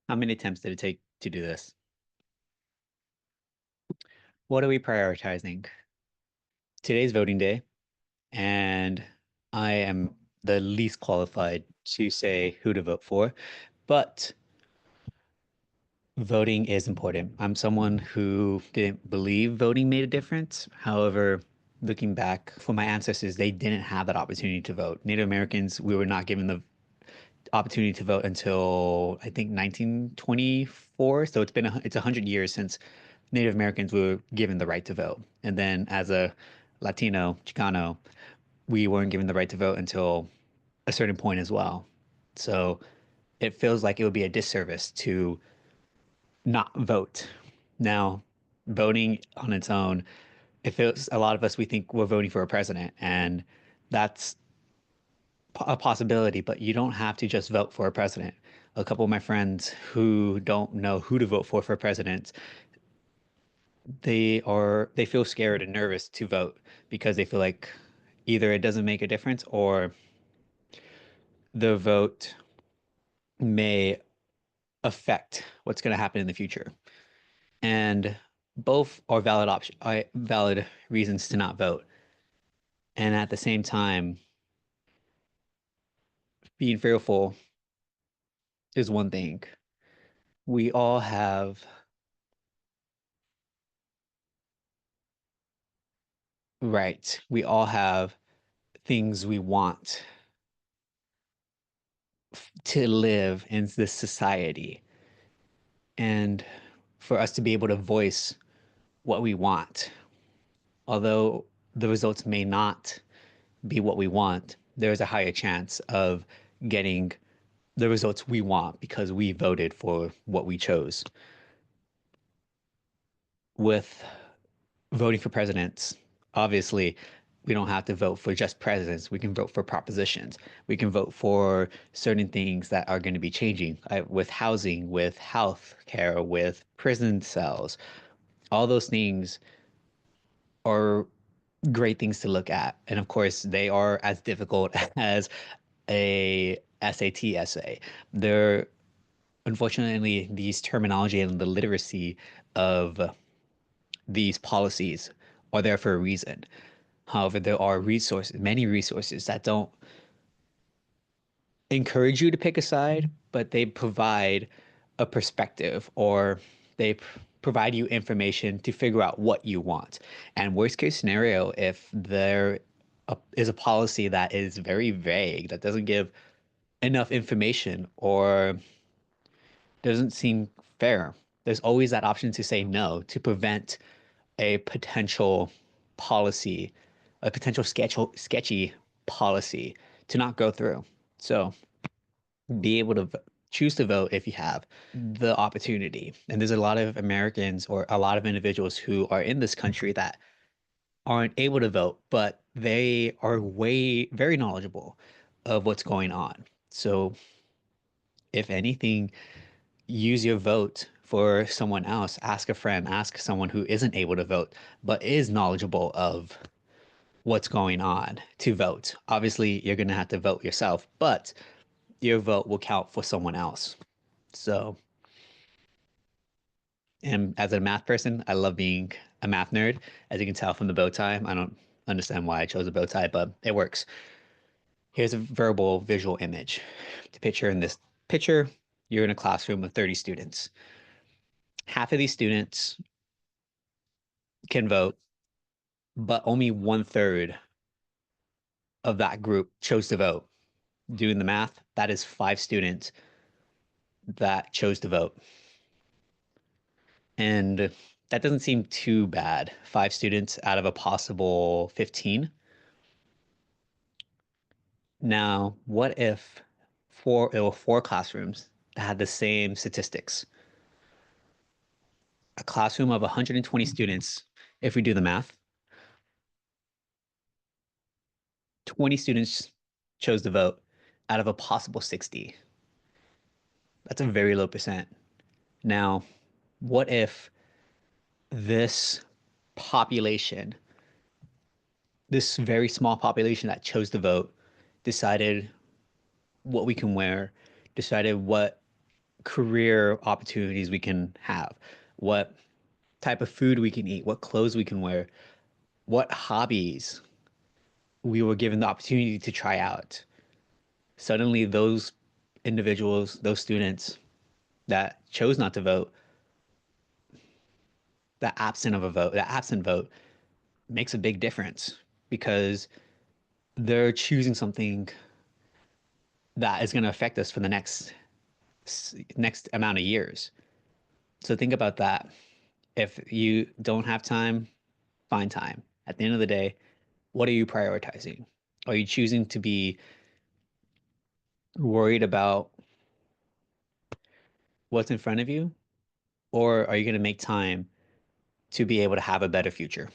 How many attempts did it take to do this? What are we prioritizing? Today's voting day, and I am the least qualified to say who to vote for, but voting is important. I'm someone who didn't believe voting made a difference. However, looking back for my ancestors, they didn't have that opportunity to vote. Native Americans, we were not given the opportunity to vote until I think 1924. So it's 100 years since Native Americans were given the right to vote. And then as a Latino, Chicano, we weren't given the right to vote until a certain point as well. So it feels like it would be a disservice to not vote. Now, voting on its own, it feels a lot of us we think we're voting for a president, and that's a possibility, but you don't have to just vote for a president. A couple of my friends who don't know who to vote for president, they feel scared and nervous to vote because they feel like either it doesn't make a difference or the vote may affect what's going to happen in the future. And both are valid reasons to not vote. And at the same time, being fearful is one thing. We all have, right, we all have things we want to live in this society. And for us to be able to voice what we want, although the results may not be what we want, there's a higher chance of getting the results we want because we voted for what we chose. With voting for presidents, obviously, we don't have to vote for just presidents. We can vote for propositions. We can vote for certain things that are going to be changing with housing, with health care, with prison cells. All those things are great things to look at. And of course, they are as difficult as a SAT essay. They're unfortunately these terminology and the literacy of these policies are there for a reason. However, there are resources, many resources that don't encourage you to pick a side, but they provide a perspective or provide you information to figure out what you want. And worst case scenario, if is a policy that is very vague, that doesn't give enough information or doesn't seem fair, there's always that option to say no to prevent a potential policy, a potential sketchy policy to not go through. So be able to choose to vote if you have the opportunity. And there's a lot of Americans or a lot of individuals who are in this country that aren't able to vote, but they are very knowledgeable of what's going on. So if anything, use your vote for someone else. Ask a friend, ask someone who isn't able to vote, but is knowledgeable of what's going on to vote. Obviously, you're going to have to vote yourself, but your vote will count for someone else. So, and as a math person, I love being a math nerd. As you can tell from the bow tie, I don't understand why I chose a bow tie, but it works. Here's a verbal visual image to picture in this picture. You're in a classroom of 30 students. Half of these students can vote, but only one third of that group chose to vote. Doing the math, that is five students that chose to vote. And that doesn't seem too bad. Five students out of a possible 15. Now, what if there were four classrooms that had the same statistics? A classroom of 120 students, if we do the math, 20 students chose to vote out of a possible 60. That's a very low percent. Now, what if this population, this very small population that chose to vote, decided what we can wear, decided what career opportunities we can have, what type of food we can eat, what clothes we can wear, what hobbies we were given the opportunity to try out. Suddenly, those individuals, those students that chose not to vote, that absent vote makes a big difference because they're choosing something that is going to affect us for the next amount of years. So think about that. If you don't have time, find time. At the end of the day, what are you prioritizing? Are you choosing to be worried about what's in front of you, or are you going to make time to be able to have a better future?